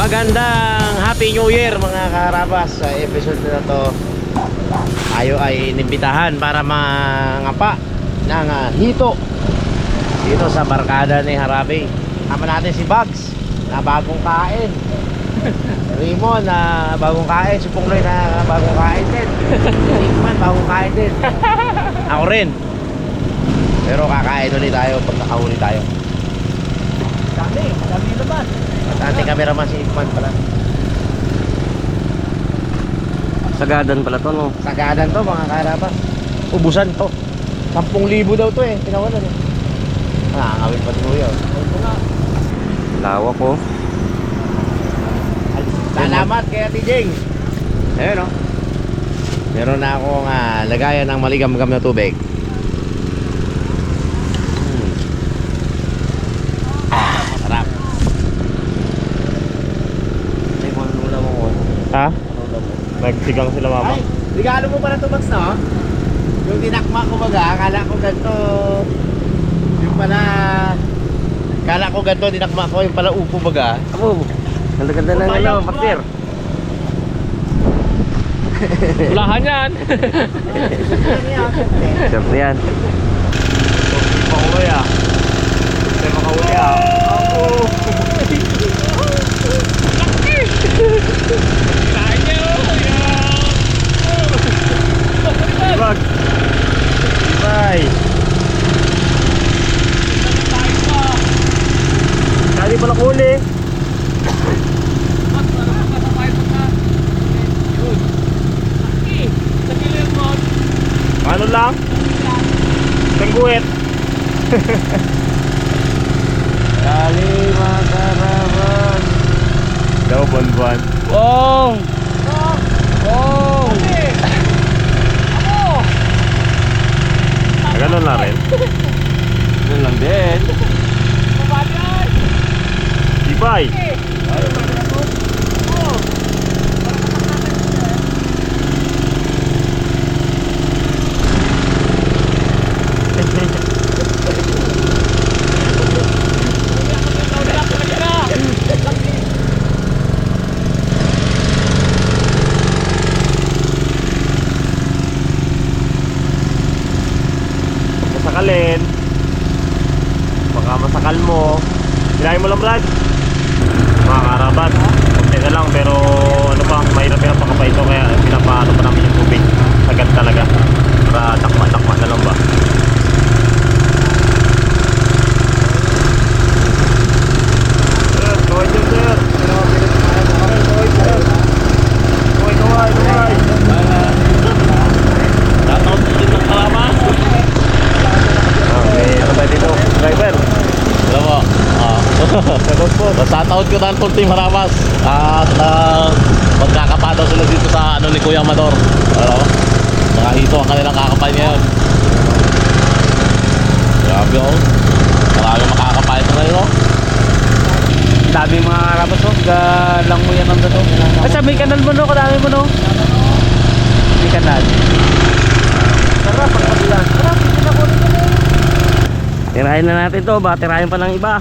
Magandang Happy New Year mga karabas. Sa episode na to, tayo ay inimbitahan para mangapa ng hito dito sa barkada ni Harabe. Tama natin si Bugs na bagong kain, Raymond na bagong kain, si Pungloy na bagong kain din, Nickman bagong kain din, ako rin. Pero kakain ulit tayo pag nakahuli tayo. Dami naman. At ating cameraman si Ikman pala. Sagadan pala to, no? Sagadan to mga karabas. Ubusan to. 10,000 daw to eh. Tinawalan eh. Nakakawin pa si Kuya. Lawak ko. Salamat kay Ate Jing. Ayun o. Meron na akong lagayan ng maligam-gam na tubig. Sarap. Ay, manula mo ko. Ha? Nagsigang sila mama. Ay, regalo mo pala ito, Max, no? Yung dinakma ko baga, akala ko ganito. Yung pala, akala ko ganito, dinakma ko, yung pala upo baga. Ako, ganda-ganda ng ano, patir. Ulahan yan. Siyempre yan. Makahuli ah. Hindi makahuli ah. Kain niya, Ibag. Ibay. Kali pala huli. Ano lang? Tengguit. Kali makaraman. Daw buwan-buwan. Bong! Bong! Ganun lang rin. Ganun lang din. Ibay. Masakalin. Baka masakal mo. Hilahin mo lang, Brad. Mga karabat. Kunti na lang pero ano pa, mahirap-hirap pa ito kaya pinapaano pa namin yung tubig. Agad talaga. Para takma-takma na lang ba. Sir, kaway dyan, sir. Kaway, sir. Kaway. Shoutout din ng kalama. Okay, ano ba dito? Driver. Alam mo, shoutout ko ng Team Haramas. At magkakapa daw sila dito sa ano ni Kuya Amador. Ano? Nakahito ang kanilang kakapay ngayon. Grabe oh. Maraming makakapay ito ngayon oh. Dami mga karabas, oh. Galang mo yan ang dato. Ay, sa may kanal mo, no? Kadami mo, no? May kanal. Sarap, ang kabila. Sarap, hindi na kunin ko na. Tirahin na natin to, baka tirahin pa ng iba.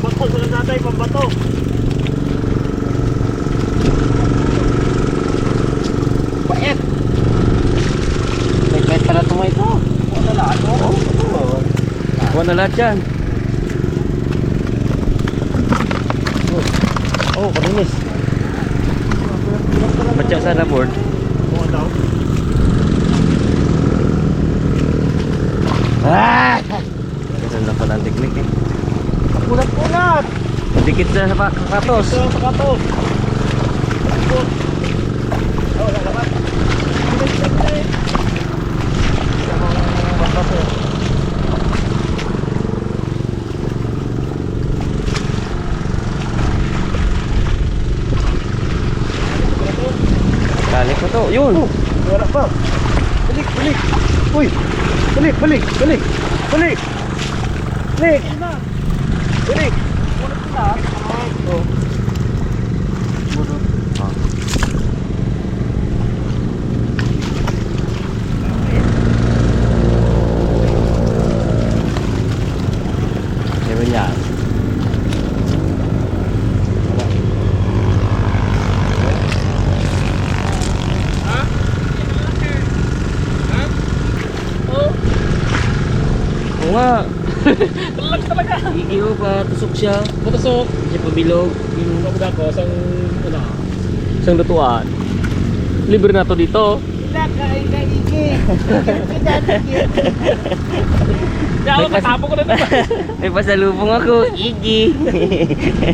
Pambato sa natay, pambato. Bait! Bait pala ito mga ito. Ano lahat mo? Kuha na lahat yan. Oh, kaninis. Matya sa board. Kung daw. Ah! Ganun lang pala ang teknik eh. Kulat-kulat. Dikit na sa katos. Ito sa katos. Oh, lalaman. Kali ko to. Yun. Wala pa. Balik, balik. Uy! Balik, balik, balik. Balik! Balik! Balik! Oh. Meron yan. Oo nga. Talag talaga. Iiho pa, tusok siya. Patusok. Hindi siya pabilog. Yung kamuda ko, isang lutuan. Libre na to dito. Ako, katapo ko na ito. May pasalubong ako, Iggy.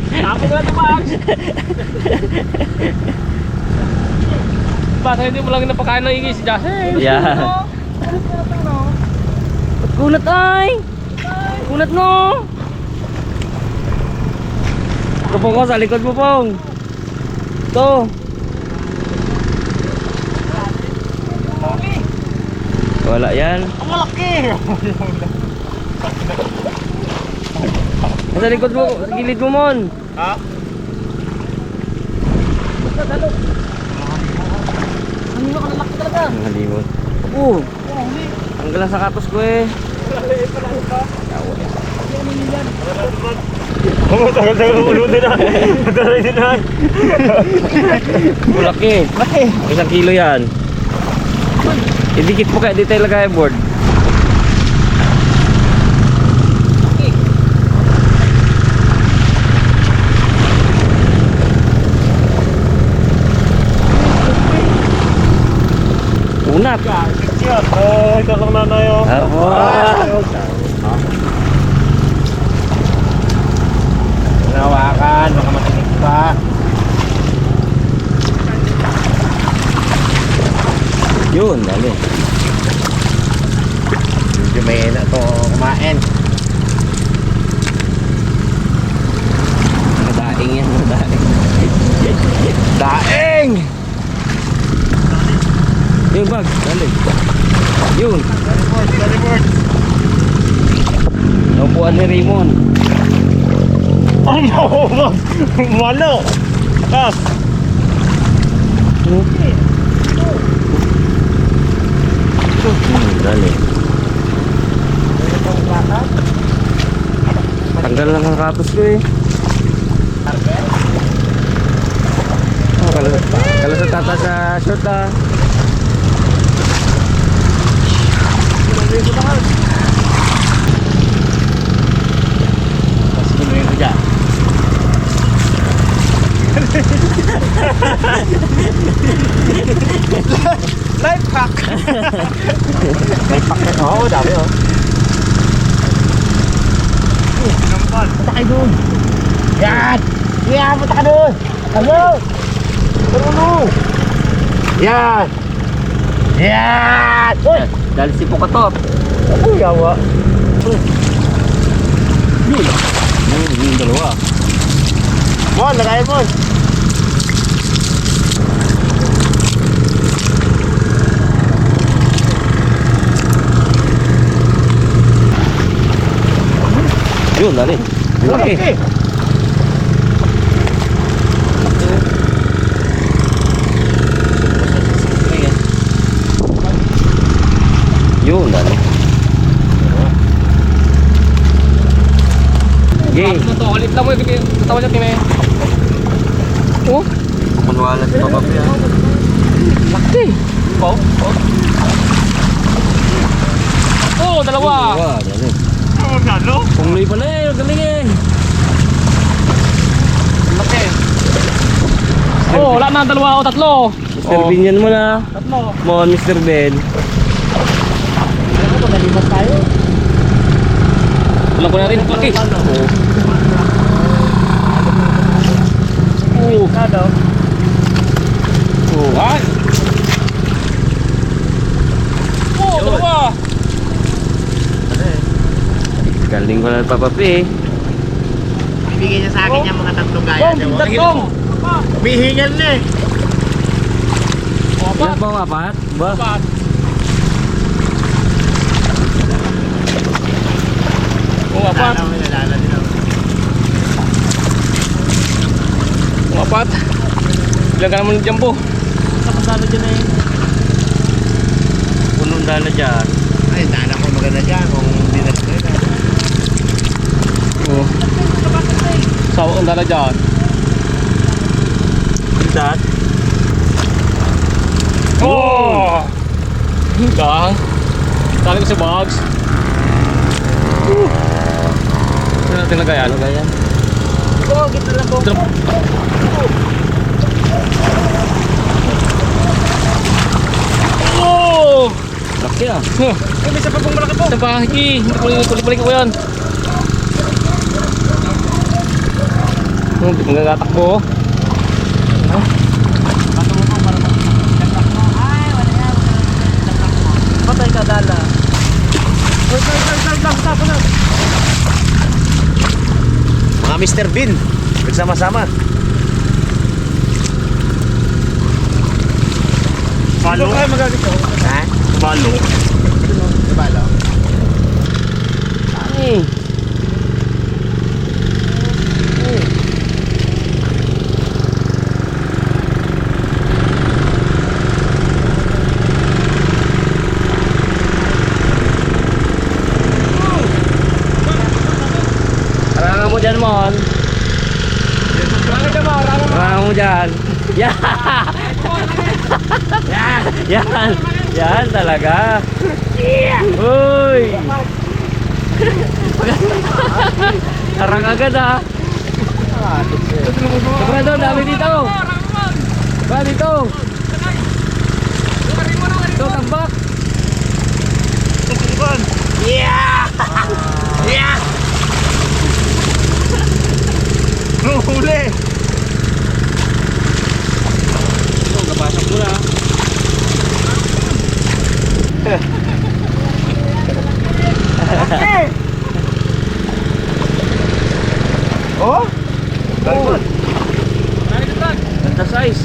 Tapo ko na ito, Max. Basta hindi mo lang napakain ng Iggy si Jocelyn. Yeah. Kunat ay! Kunat no! Ito po ko sa likod mo pong. Ito. Wala yan. Ang malaki! Sa likod mo, sa gilid mo mon. Ha? Ang halimot. Oo. Ang galas sa katos ko eh. Tagal-tagal ulo din na. Tagal din na. Malaki. Laki. 1 kilo yan. Idikit mo kaya di tayo lagay board. Unat. Ito lang nanay oh. Nawakan, baka matinig pa. Yun, dali. Medyo may na ito kumain. Madaing yan, madaing. Daeng! Yung bag, dali. Yun. Dali-board. Naupuan ni Raymond. Ang mahulog! Malo! Tas! Dali. Tanggal lang ang katos ko eh. Oh, kalasat tata sa short ah. Tapos pinuhin ko dyan. Life hack! Life hack na. Oo, dami oh. Punta kayo doon. Yan! Yan! Punta ka doon! Ano? Ano? Yan! Yan! Uy! Dali si Pukatot. Uy, yawa. Yung dalawa. Mon, lagayin mo. Yun, dali. Laki. Yun, dali. Yay. Ito to, ulit lang mo yung tatawan niya, Tine. Oh, Manualan si Papa Pia. laki. Oh, oh. Oh, dalawa. Wah, dali. Oh, nalo. Pungloy pala eh, galing eh. Laki. Oh, wala na, dalawa o tatlo. Mr. Bean yan mo na. Tatlo. Mon, Mr. Ben. Ano ba, nalimot tayo? Alam ko na rin, laki. Oh. Ano? Oh, ay. Oh, dalawa. Galing ko na Papa Pia eh. Bibigyan niya sa akin yung mga tatlong gaya. Bom, tatlong. Humihingal na eh. Oh, Yan apat. ba ang apat? Ba? Apat. apat. Ang apat. Ilan ka naman ng jumbo? Tapos dala dyan eh. Punong dala dyan. Ay, daan ako maganda dyan kung hindi na sila. Oo. Sawa ang dala dyan. Dad. Oh! Dang. Tali ko sa box. Saan natin lagayan? Lagayan. Oo, kita lang po. Oh! Laki ah. May isa pa pong malaki po. Isa pa, Hiki. Balik ko yan. Nagagatakbo. Patay ka dala. Mga Mr. Bean, nagsama-sama. Balo? Ay, magagito. Ha? Balo. Balo? Ay. Rangang mo dyan, Mon. Rangang mo dyan. Yan! Yan! Yan talaga! Uy! Harang agad ah! Sobra doon, dami dito! Ba dito! Ito, tambak! Yeah! Yeah! Huli! Ito, kapasok mo na. Oh? Oh! Ganda size.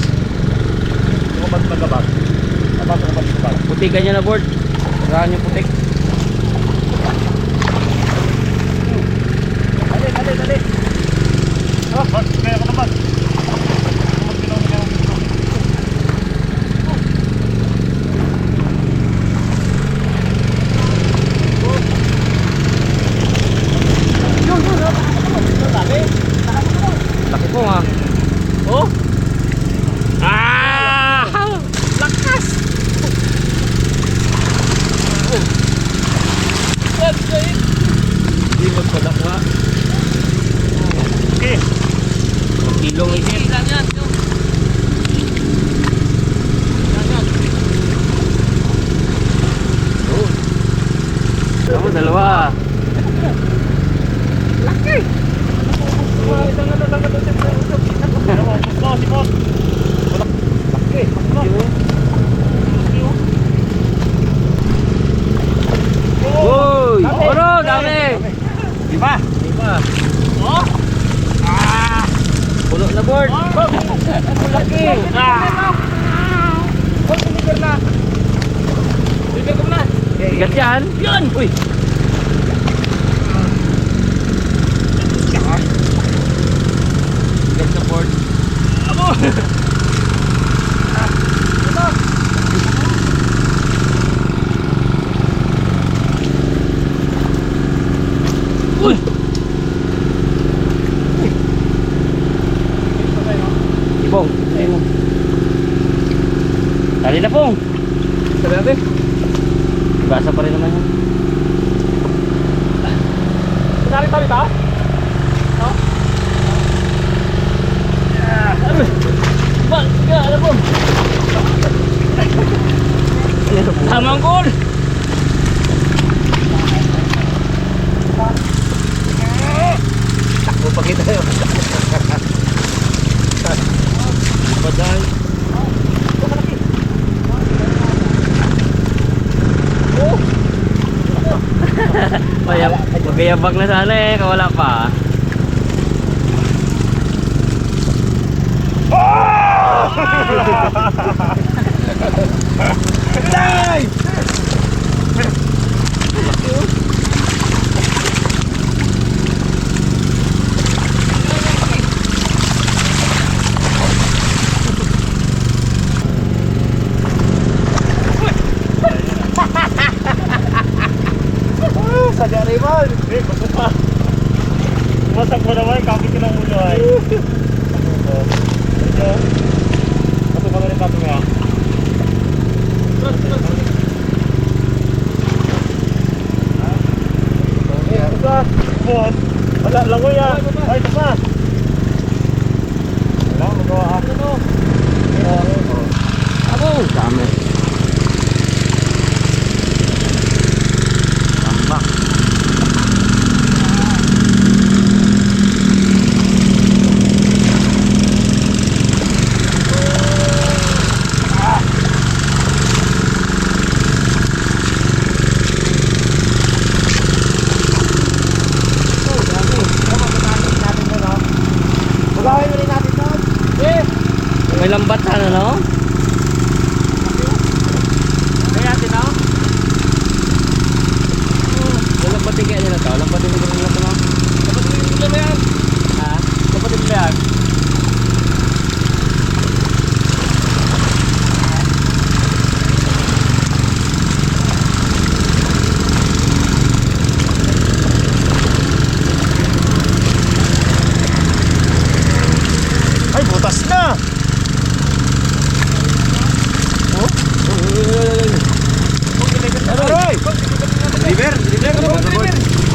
Putikan niya na board. Saan yung putik? Dali. Oh, kaya ko naman. Laki po nga. Oh! Ah! Lakas! Hindi magpadakwa. Okay. Kilong isip. Ako, dalawa. Laki! Uy! Puro! Dami! Lima! Oh! Ah! Pulo na board! Laki! Ah! Bigat yan! Yan! Uy! Bigat sa board! Abo! Uy! Ibong, ayun. Tali na pong. Sabi natin. Basa pa rin naman yan. Tali ba? Oh? Ba, sige, alam po. Tamang goal. Takbo pa kita yun. Paday. Magayabag na sana eh, kawala pa. Masak mo naman, kaki ka ng ulo ay. Ito. Kato ka na rin kato nga. Bon, wala lang ko ya. Ay, ito pa. Wala, magawa ako no. Abo, dami. Tambak. Magawin mo rin natin to. May lambat sana, no? Kaya natin no? Lambatin kaya nila to. Lambatin nila to, no? Kapatid mo ba yan? Ha? Kapatid mo yan? Ay, butas na! Aroy! Deliver! Deliver!